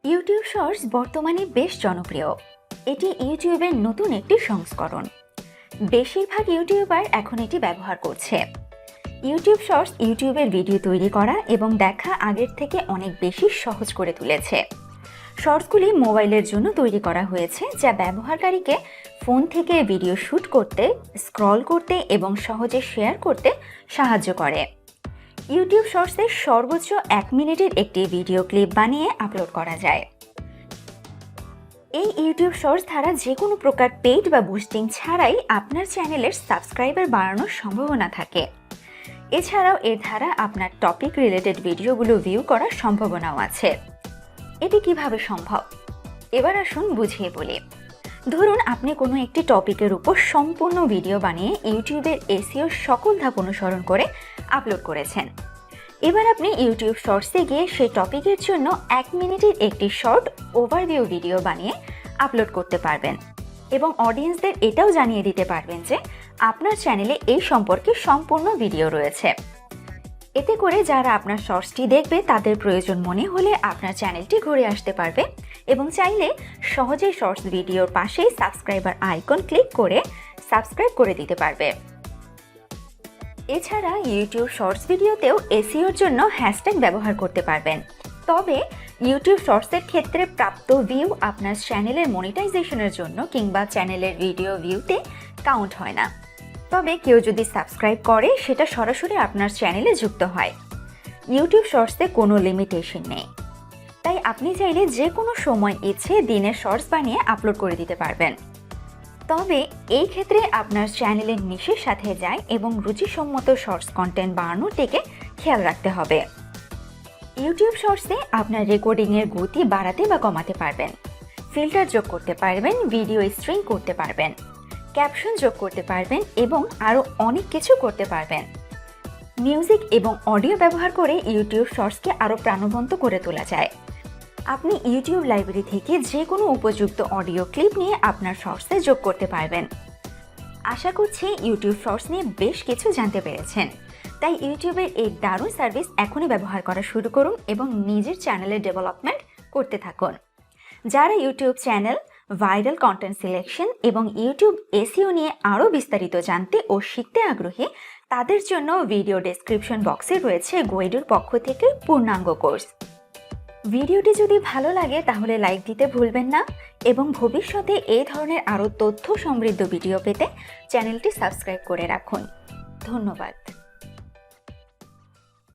YouTube shorts বর্তমানে বেশ জনপ্রিয়। এটি ইউটিউবের নতুন একটি সংস্করণ। বেশিরভাগ ইউটিউবার এখন এটি ব্যবহার করছে। ইউটিউব শর্টস ইউটিউবের ভিডিও তৈরি করা এবং দেখা আগের থেকে অনেক বেশি সহজ করে তুলেছে। শর্টসগুলি মোবাইলের জন্য তৈরি করা হয়েছে, যা ব্যবহারকারীকে ফোন থেকে ভিডিও শ্যুট করতে, স্ক্রল করতে এবং সহজে শেয়ার করতে সাহায্য করে। ইউটিউব শর্টসে সর্বোচ্চ 1 মিনিটের একটি ভিডিও ক্লিপ বানিয়ে আপলোড করা যায়। এই ইউটিউব শর্টস দ্বারা যে কোনো প্রকার পেইড বা বুস্টিং ছাড়াই আপনার চ্যানেলের সাবস্ক্রাইবার বাড়ানোর সম্ভাবনা থাকে। এছাড়াও এর দ্বারা আপনার টপিক রিলেটেড ভিডিওগুলো ভিউ করার সম্ভাবনাও আছে। এটি কিভাবে সম্ভব? এবার আসুন বুঝিয়ে বলি। ধরুন আপনি কোনো একটি টপিকের উপর সম্পূর্ণ ভিডিও বানিয়ে ইউটিউবের এসইও সকল ধাপ অনুসরণ করে আপলোড করেছেন। এবার আপনি ইউটিউব শর্টসে গিয়ে সেই টপিকের জন্য 1 মিনিটের একটি শর্ট ওভারভিউ ভিডিও বানিয়ে আপলোড করতে পারবেন এবং অডিয়েন্সদের এটাও জানিয়ে দিতে পারবেন যে আপনার চ্যানেলে এই সম্পর্কে সম্পূর্ণ ভিডিও রয়েছে। এতে করে যারা আপনার শর্টসটি দেখবে তাদের প্রয়োজন মনে হলে আপনার চ্যানেলটি ঘুরে আসতে পারবে এবং চাইলে সহজেই শর্টস ভিডিওর পাশেই সাবস্ক্রাইবার আইকন ক্লিক করে সাবস্ক্রাইব করে দিতে পারবে। এছাড়া ইউটিউব শর্টস ভিডিওতেও এসইওর জন্য হ্যাশট্যাগ ব্যবহার করতে পারবেন। তবে ইউটিউব শর্টসের ক্ষেত্রে প্রাপ্ত ভিউ আপনার চ্যানেলের মনিটাইজেশনের জন্য কিংবা চ্যানেলের ভিডিও ভিউতে কাউন্ট হয় না। তবে কেউ যদি সাবস্ক্রাইব করে সেটা সরাসরি আপনার চ্যানেলে যুক্ত হয়। ইউটিউব শর্টসে কোনো লিমিটেশন নেই, তাই আপনি চাইলে যে কোনো সময় ইচ্ছে দিনের শর্টস বানিয়ে আপলোড করে দিতে পারবেন। তবে এই ক্ষেত্রে আপনার চ্যানেলের নিশের সাথে যায় এবং রুচিসম্মত শর্টস কন্টেন্ট বানানোর দিকে খেয়াল রাখতে হবে। ইউটিউব শর্টসে আপনার রেকর্ডিংয়ের গতি বাড়াতে বা কমাতে পারবেন, ফিল্টার যোগ করতে পারবেন, ভিডিও স্ট্রিং করতে পারবেন, ক্যাপশন যোগ করতে পারবেন এবং আরও অনেক কিছু করতে পারবেন। মিউজিক এবং অডিও ব্যবহার করে ইউটিউব শর্টসকে আরও প্রাণবন্ত করে তোলা যায়। আপনি ইউটিউব লাইব্রেরি থেকে যে কোনো উপযুক্ত অডিও ক্লিপ নিয়ে আপনার শর্টসে যোগ করতে পারবেন। আশা করছি ইউটিউব শর্টস নিয়ে বেশ কিছু জানতে পেরেছেন। তাই ইউটিউবের এই দারুণ সার্ভিস এখনই ব্যবহার করা শুরু করুন এবং নিজের চ্যানেলের ডেভেলপমেন্ট করতে থাকুন। যারা YouTube channel, viral content selection এবং ইউটিউব এসইও নিয়ে আরও বিস্তারিত জানতে ও শিখতে আগ্রহী, তাদের জন্য ভিডিও ডেসক্রিপশন বক্সে রয়েছে গোয়েডুর পক্ষ থেকে পূর্ণাঙ্গ কোর্স। ভিডিওটি যদি ভালো লাগে তাহলে লাইক দিতে ভুলবেন না এবং ভবিষ্যতে এই ধরনের আরও তথ্য সমৃদ্ধ ভিডিও পেতে চ্যানেলটি সাবস্ক্রাইব করে রাখুন। ধন্যবাদ।